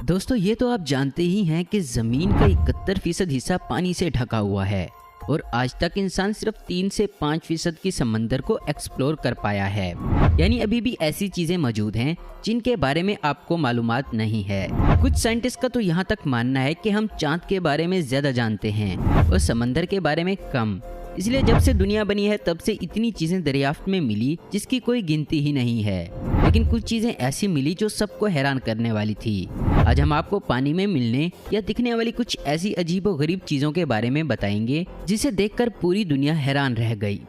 दोस्तों ये तो आप जानते ही हैं कि ज़मीन का 71% हिस्सा पानी से ढका हुआ है और आज तक इंसान सिर्फ 3 से 5% की समंदर को एक्सप्लोर कर पाया है। यानी अभी भी ऐसी चीज़ें मौजूद हैं जिनके बारे में आपको मालूमात नहीं है। कुछ साइंटिस्ट का तो यहाँ तक मानना है कि हम चांद के बारे में ज़्यादा जानते हैं और समंदर के बारे में कम। इसलिए जब से दुनिया बनी है तब से इतनी चीज़ें दरियाफ्त में मिली जिसकी कोई गिनती ही नहीं है। लेकिन कुछ चीज़ें ऐसी मिली जो सबको हैरान करने वाली थी। आज हम आपको पानी में मिलने या दिखने वाली कुछ ऐसी अजीबोगरीब चीज़ों के बारे में बताएंगे जिसे देखकर पूरी दुनिया हैरान रह गई।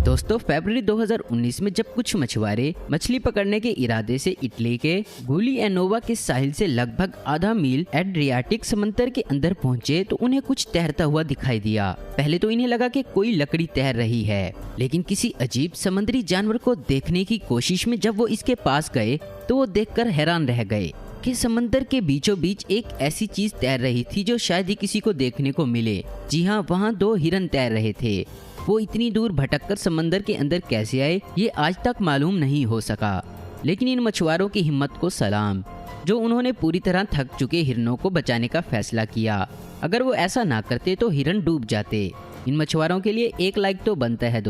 दोस्तों फरवरी 2019 में जब कुछ मछुआरे मछली पकड़ने के इरादे से इटली के गुलियानोवा के साहिल से लगभग आधा मील एड्रियाटिक समंदर के अंदर पहुंचे तो उन्हें कुछ तैरता हुआ दिखाई दिया। पहले तो इन्हें लगा कि कोई लकड़ी तैर रही है, लेकिन किसी अजीब समुद्री जानवर को देखने की कोशिश में जब वो इसके पास गए तो वो देखकर हैरान रह गए कि समंदर के बीचों बीच एक ऐसी चीज तैर रही थी जो शायद ही किसी को देखने को मिले। जी हाँ, वहाँ 2 हिरन तैर रहे थे। वो इतनी दूर भटककर समंदर के अंदर कैसे आए ये आज तक मालूम नहीं हो सका। लेकिन इन मछुआरों की हिम्मत को सलाम, जो उन्होंने पूरी तरह थक चुके हिरनों को बचाने का फैसला किया। अगर वो ऐसा ना करते तो हिरन डूब जाते। इन मछुआरों के लिए 1 लाइक तो बनता है।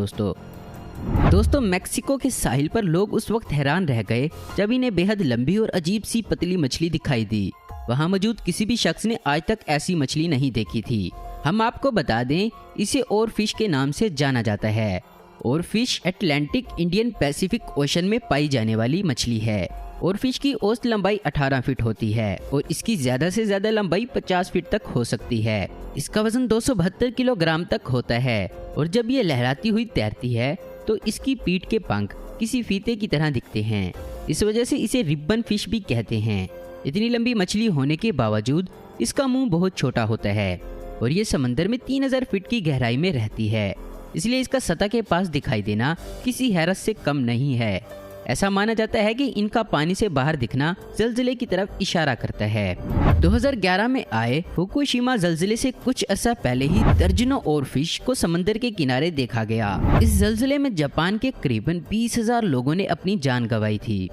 दोस्तों मेक्सिको के साहिल पर लोग उस वक्त हैरान रह गए जब इन्हें बेहद लंबी और अजीब सी पतली मछली दिखाई दी। वहाँ मौजूद किसी भी शख्स ने आज तक ऐसी मछली नहीं देखी थी। हम आपको बता दें, इसे और फिश के नाम से जाना जाता है। और fish Atlantic Indian Pacific ocean में पाई जाने वाली मछली है। और फिश की औसत लंबाई 18 फीट होती है और इसकी ज्यादा से ज्यादा लंबाई 50 फीट तक हो सकती है। इसका वजन 272 किलोग्राम तक होता है और जब ये लहराती हुई तैरती है तो इसकी पीठ के पंख किसी फीते की तरह दिखते हैं। इस वजह से इसे रिबन फिश भी कहते हैं। इतनी लंबी मछली होने के बावजूद इसका मुंह बहुत छोटा होता है और ये समंदर में 3000 फीट की गहराई में रहती है। इसलिए इसका सतह के पास दिखाई देना किसी हैरत से कम नहीं है। ऐसा माना जाता है कि इनका पानी से बाहर दिखना ज़लज़ले की तरफ इशारा करता है। 2011 में आए फुकुशिमा ज़लज़ले से कुछ अर्सा पहले ही दर्जनों और फिश को समंदर के किनारे देखा गया। इस ज़लज़ले में जापान के करीबन 20,000 लोगों ने अपनी जान गंवाई थी।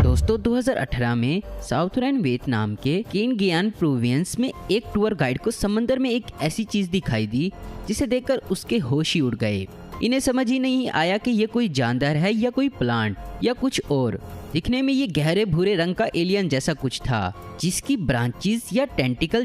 दोस्तों 2018 में साउथर्न वियतनाम के केन गियान प्रोविंस में एक टूर गाइड को समंदर में एक ऐसी चीज दिखाई दी जिसे देखकर उसके होश ही उड़ गए। इन्हें समझ ही नहीं आया कि ये कोई जानदार है या कोई प्लांट या कुछ और। दिखने में ये गहरे भूरे रंग का एलियन जैसा कुछ था जिसकी ब्रांचेस या टेंटिकल